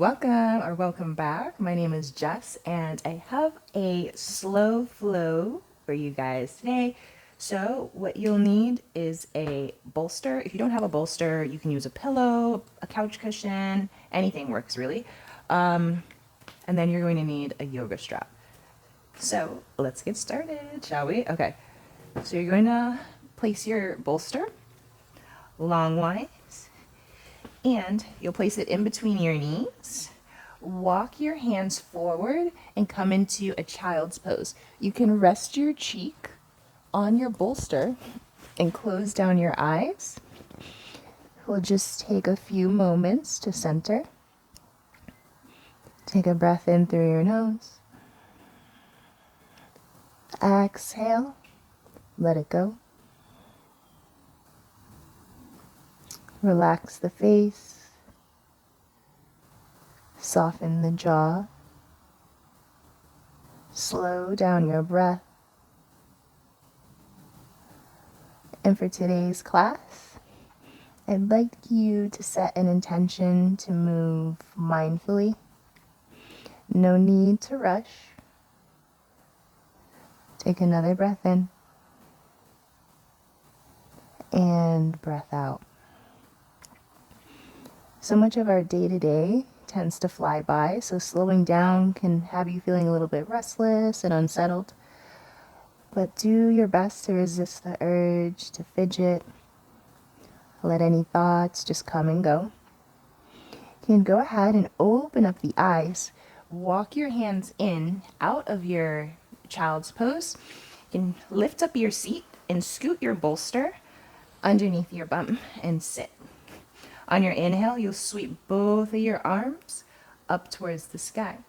Welcome or welcome back. My name is Jess and I have a slow flow for you guys today. So what you'll need is a bolster. If you don't have a bolster, you can use a pillow, a couch cushion, anything works really. And then you're going to need a yoga strap. So let's get started, shall we? Okay, so you're going to place your bolster longwise and you'll place it in between your knees. Walk your hands forward and come into a child's pose. You can rest your cheek on your bolster and close down your eyes. We'll just take a few moments to center. Take a breath in through your nose. Exhale. Let it go. Relax the face. Soften the jaw. Slow down your breath. And for today's class, I'd like you to set an intention to move mindfully. No need to rush. Take another breath in and breath out. So much of our day-to-day tends to fly by, so slowing down can have you feeling a little bit restless and unsettled. But do your best to resist the urge to fidget. Let any thoughts just come and go. You can go ahead and open up the eyes. Walk your hands in, out of your child's pose. You can lift up your seat and scoot your bolster underneath your bum and sit. On your inhale, you'll sweep both of your arms up towards the sky.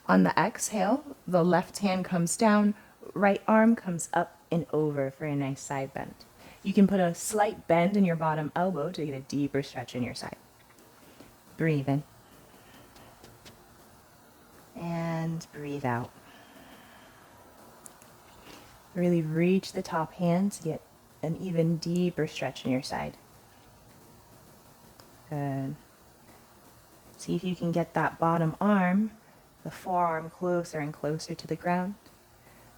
On the exhale, the left hand comes down, right arm comes up and over for a nice side bend. You can put a slight bend in your bottom elbow to get a deeper stretch in your side. Breathe in. And breathe out. Really reach the top hand to get an even deeper stretch in your side. Good. See if you can get that bottom arm, the forearm, closer and closer to the ground.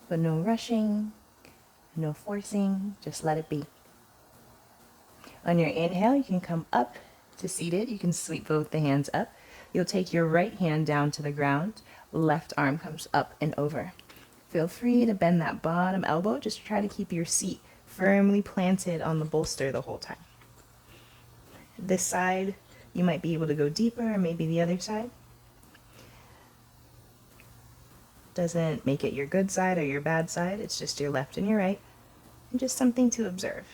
But no rushing, no forcing, just let it be. On your inhale, you can come up to seated. You can sweep both the hands up. You'll take your right hand down to the ground. Left arm comes up and over. Feel free to bend that bottom elbow. Just try to keep your seat firmly planted on the bolster the whole time. This side, you might be able to go deeper, or maybe the other side. Doesn't make it your good side or your bad side. It's just your left and your right. And just something to observe.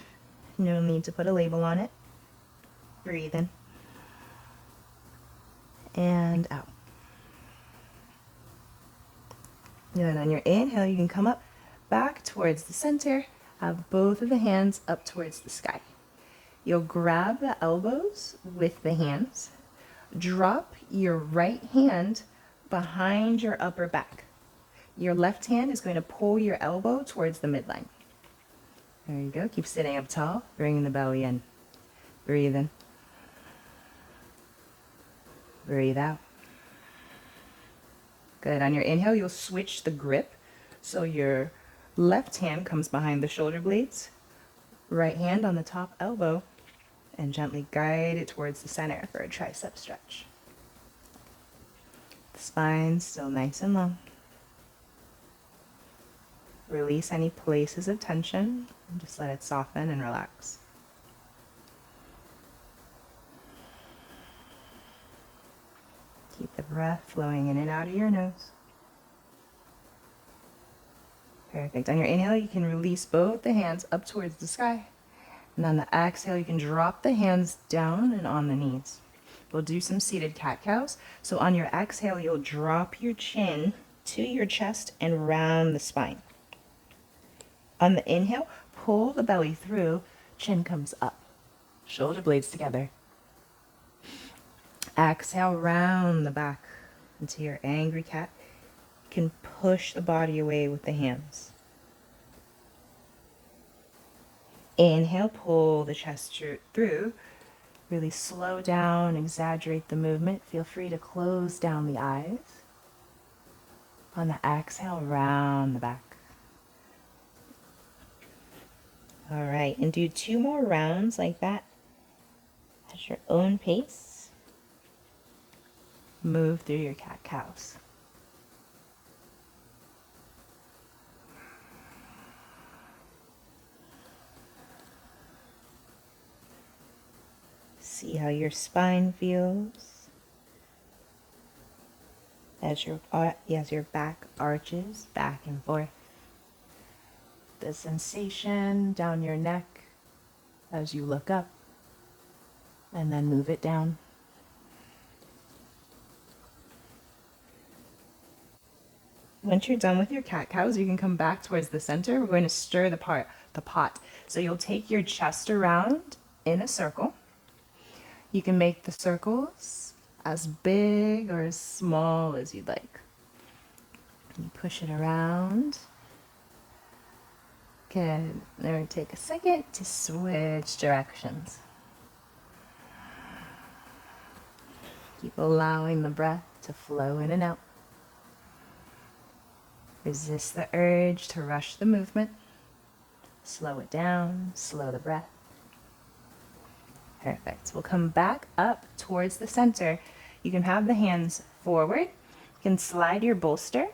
No need to put a label on it. Breathe in. And out. And on your inhale, you can come up back towards the center. Have both of the hands up towards the sky. You'll grab the elbows with the hands. Drop your right hand behind your upper back. Your left hand is going to pull your elbow towards the midline. There you go. Keep sitting up tall, bringing the belly in. Breathe in. Breathe out. Good. On your inhale, you'll switch the grip. So your left hand comes behind the shoulder blades, right hand on the top elbow, and gently guide it towards the center for a tricep stretch. The spine's still nice and long. Release any places of tension and just let it soften and relax. Keep the breath flowing in and out of your nose. Perfect. On your inhale, you can release both the hands up towards the sky. And on the exhale, you can drop the hands down and on the knees. We'll do some seated cat-cows. So on your exhale, you'll drop your chin to your chest and round the spine. On the inhale, pull the belly through, chin comes up, shoulder blades together. Exhale, round the back into your angry cat. You can push the body away with the hands. Inhale, pull the chest through, Really slow down, exaggerate the movement. Feel free to close down the eyes. On the exhale, round the back. All right, and do 2 more rounds like that at your own pace. Move through your cat-cows. See how your spine feels as your back arches back and forth. The sensation down your neck as you look up, and then move it down. Once you're done with your cat-cows, you can come back towards the center. We're going to stir the pot. So you'll take your chest around in a circle. You can make the circles as big or as small as you'd like. You push it around. Okay, now take a second to switch directions. Keep allowing the breath to flow in and out. Resist the urge to rush the movement. Slow it down, slow the breath. Perfect. We'll come back up towards the center. You can have the hands forward. You can slide your bolster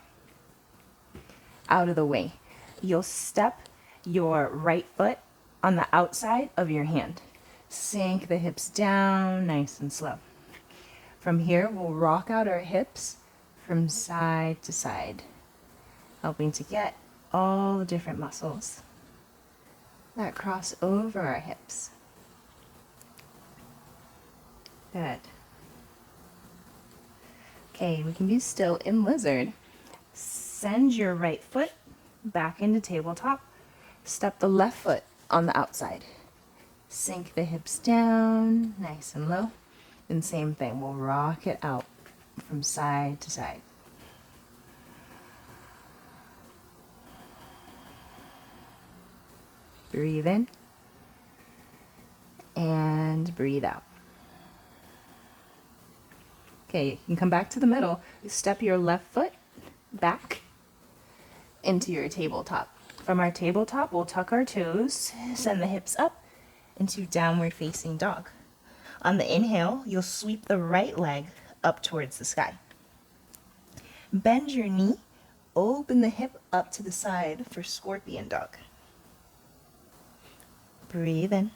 out of the way. You'll step your right foot on the outside of your hand. Sink the hips down nice and slow. From here, we'll rock out our hips from side to side, helping to get all the different muscles that cross over our hips. Good. Okay, we can be still in lizard. Send your right foot back into tabletop. Step the left foot on the outside. Sink the hips down, nice and low. And same thing, we'll rock it out from side to side. Breathe in and breathe out. Okay, you can come back to the middle. Step your left foot back into your tabletop. From our tabletop, we'll tuck our toes, send the hips up into downward facing dog. On the inhale, you'll sweep the right leg up towards the sky. Bend your knee, open the hip up to the side for scorpion dog. Breathe in.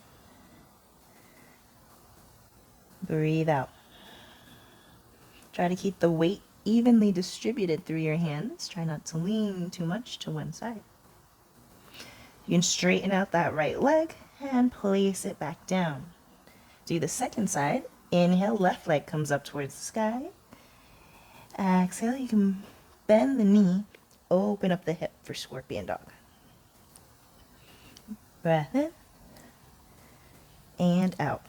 Breathe out. Try to keep the weight evenly distributed through your hands. Try not to lean too much to one side. You can straighten out that right leg and place it back down. Do the second side. Inhale, left leg comes up towards the sky. Exhale, you can bend the knee, open up the hip for scorpion dog. Breath in and out.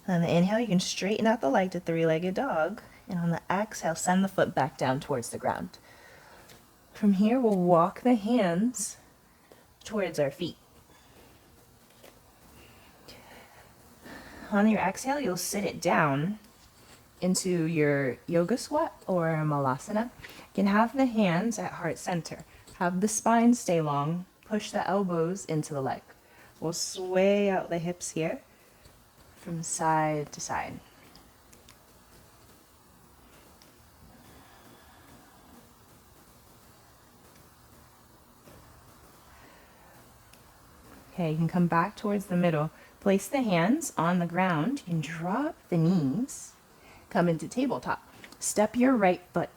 On the inhale, you can straighten out the leg to three-legged dog. And on the exhale, send the foot back down towards the ground. From here, we'll walk the hands towards our feet. On your exhale, you'll sit it down into your yoga squat or malasana. You can have the hands at heart center. Have the spine stay long. Push the elbows into the leg. We'll sway out the hips here from side to side. Okay, you can come back towards the middle. Place the hands on the ground. You can drop the knees. Come into tabletop. Step your right foot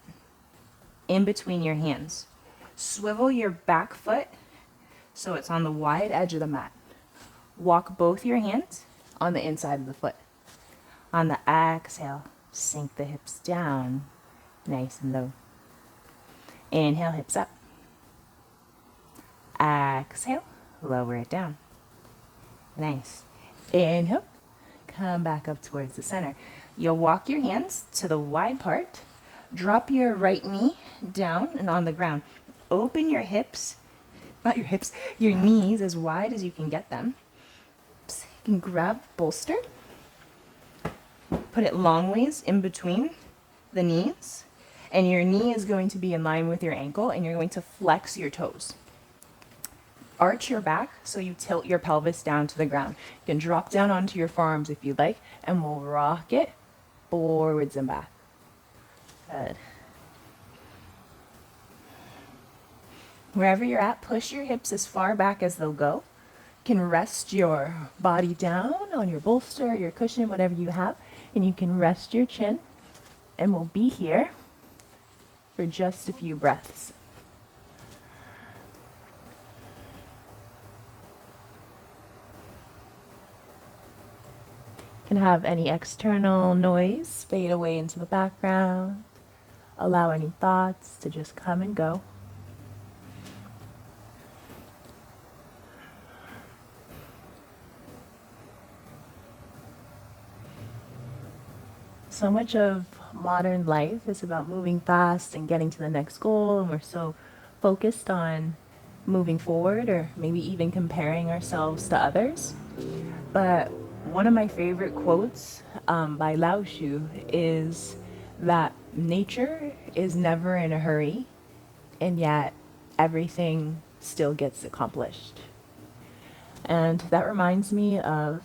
in between your hands. Swivel your back foot so it's on the wide edge of the mat. Walk both your hands on the inside of the foot. On the exhale, sink the hips down, nice and low. Inhale, hips up. Exhale, lower it down. Nice. Inhale, come back up towards the center. You'll walk your hands to the wide part. Drop your right knee down and on the ground. Open your hips, not your hips, your knees as wide as you can get them. You can grab bolster, put it long ways in between the knees, and your knee is going to be in line with your ankle, and you're going to flex your toes. Arch your back so you tilt your pelvis down to the ground. You can drop down onto your forearms if you'd like, and we'll rock it forwards and back. Good. Wherever you're at, push your hips as far back as they'll go. You can rest your body down on your bolster, your cushion, whatever you have, and you can rest your chin, and we'll be here for just a few breaths. You can have any external noise fade away into the background. Allow any thoughts to just come and go. So much of modern life is about moving fast and getting to the next goal, and we're so focused on moving forward or maybe even comparing ourselves to others. But one of my favorite quotes by Lao Shu is that nature is never in a hurry, and yet everything still gets accomplished. And that reminds me of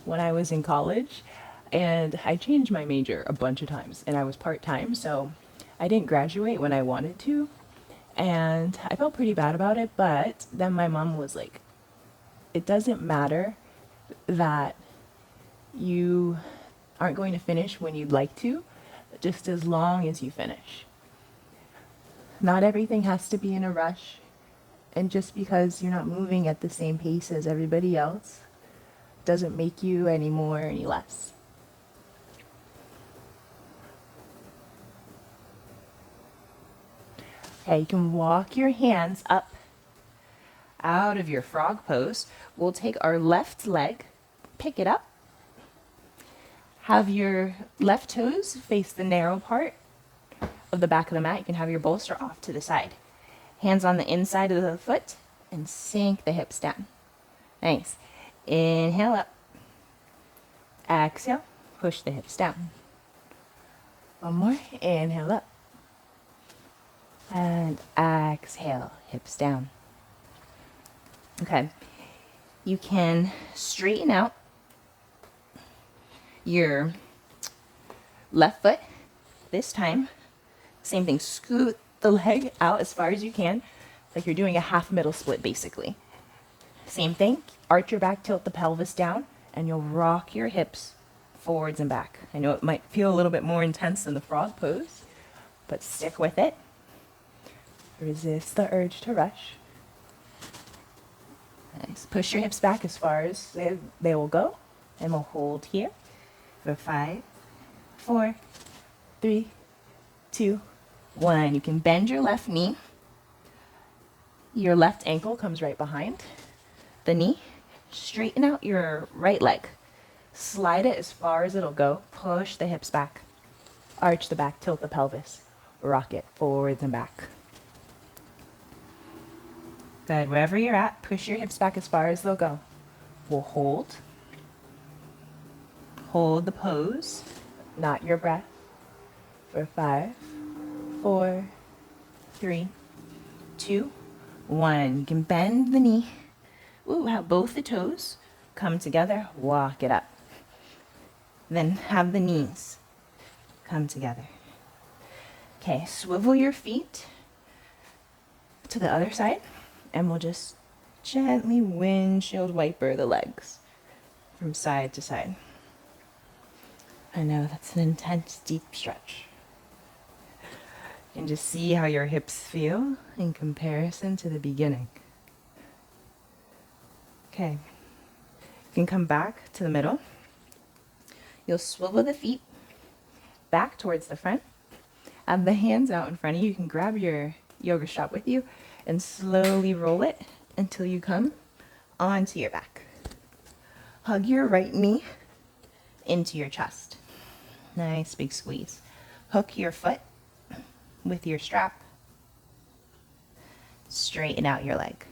when I was in college, and I changed my major a bunch of times, and I was part-time, so I didn't graduate when I wanted to, and I felt pretty bad about it. But then my mom was like, it doesn't matter that you aren't going to finish when you'd like to, just as long as you finish. Not everything has to be in a rush, and just because you're not moving at the same pace as everybody else doesn't make you any more or any less. Okay, you can walk your hands up out of your frog pose. We'll take our left leg, pick it up, have your left toes face the narrow part of the back of the mat. You can have your bolster off to the side. Hands on the inside of the foot and sink the hips down. Nice. Inhale up. Exhale. Push the hips down. One more. Inhale up. And exhale. Hips down. Okay. You can straighten out your left foot. This time, same thing. Scoot the leg out as far as you can, like you're doing a half middle split basically. Same thing. Arch your back, tilt the pelvis down, and you'll rock your hips forwards and back. I know it might feel a little bit more intense than the frog pose, but stick with it. Resist the urge to rush. Nice. Push your hips back as far as they will go, and we'll hold here for 5, 4, 3, 2, 1. You can bend your left knee. Your left ankle comes right behind the knee. Straighten out your right leg. Slide it as far as it'll go. Push the hips back. Arch the back, tilt the pelvis. Rock it forwards and back. Good. Wherever you're at, push your hips back as far as they'll go. We'll hold. Hold the pose, not your breath, for 5, 4, 3, 2, 1. You can bend the knee. Ooh, have both the toes come together. Walk it up. Then have the knees come together. Okay, swivel your feet to the other side, and we'll just gently windshield wiper the legs from side to side. I know that's an intense, deep stretch. You can just see how your hips feel in comparison to the beginning. Okay, you can come back to the middle. You'll swivel the feet back towards the front. Have the hands out in front of you. You can grab your yoga strap with you and slowly roll it until you come onto your back. Hug your right knee into your chest. Nice big squeeze. Hook your foot with your strap. Straighten out your leg.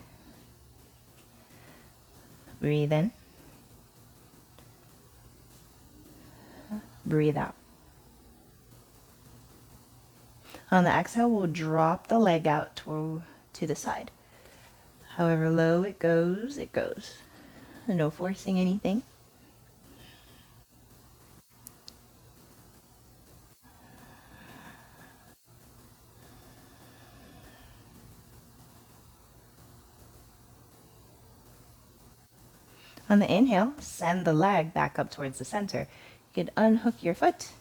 Breathe in. Breathe out. On the exhale, we'll drop the leg out to the side. However low it goes, it goes. No forcing anything. On the inhale, send the leg back up towards the center. You could unhook your foot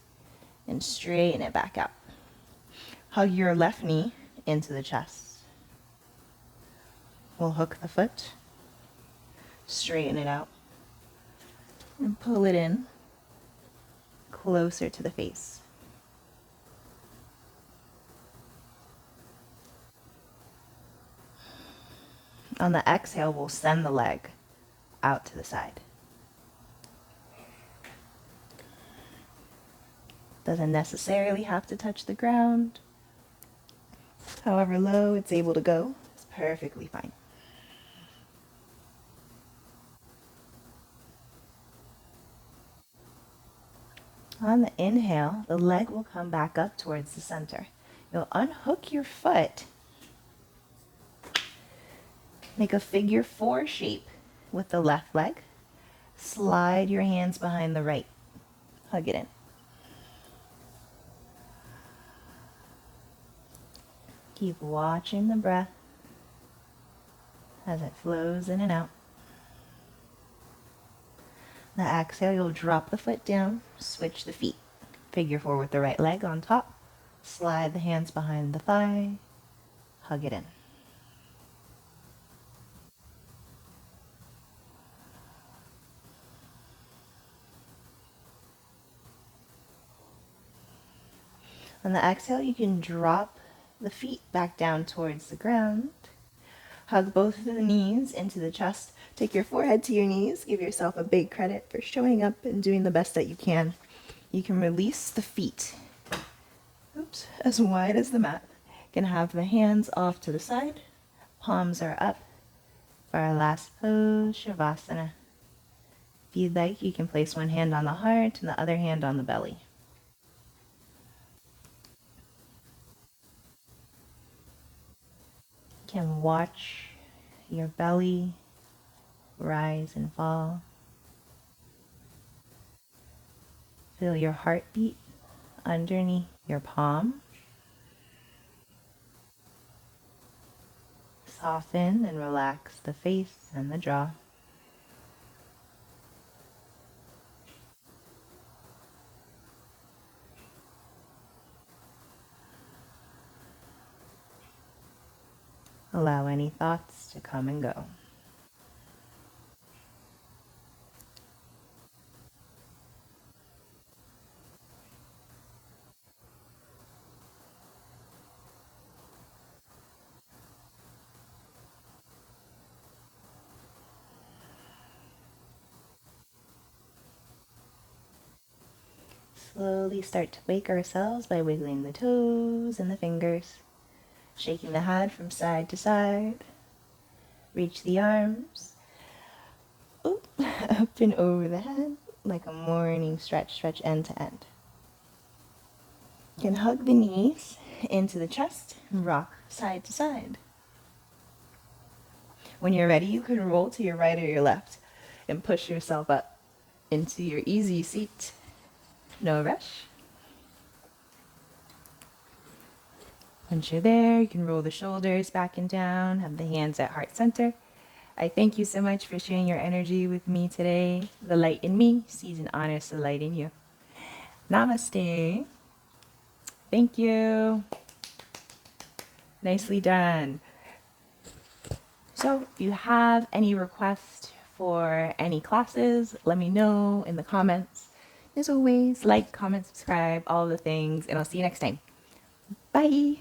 and straighten it back out. Hug your left knee into the chest. We'll hook the foot, straighten it out, and pull it in closer to the face. On the exhale, we'll send the leg out to the side. Doesn't necessarily have to touch the ground. However low it's able to go is perfectly fine. On the inhale, the leg will come back up towards the center. You'll unhook your foot. Make a figure 4 shape with the left leg. Slide your hands behind the right. Hug it in. Keep watching the breath as it flows in and out. The exhale, you'll drop the foot down, switch the feet. Figure 4 with the right leg on top. Slide the hands behind the thigh. Hug it in. On the exhale, you can drop the feet back down towards the ground. Hug both of the knees into the chest. Take your forehead to your knees. Give yourself a big credit for showing up and doing the best that you can. You can release the feet, as wide as the mat. You can have the hands off to the side. Palms are up for our last pose, Savasana. If you'd like, you can place one hand on the heart and the other hand on the belly. You can watch your belly rise and fall. Feel your heartbeat underneath your palm. Soften and relax the face and the jaw. Allow any thoughts to come and go. Slowly start to wake ourselves by wiggling the toes and the fingers, shaking the head from side to side. Reach the arms up and over the head like a morning stretch end to end. You can hug the knees into the chest and rock side to side. When you're ready, you can roll to your right or your left and push yourself up into your easy seat. No rush. Once you're there, you can roll the shoulders back and down, have the hands at heart center. I thank you so much for sharing your energy with me today. The light in me sees and honors the light in you. Namaste. Thank you. Nicely done. So if you have any requests for any classes, let me know in the comments. As always, like, comment, subscribe, all the things, and I'll see you next time. Bye.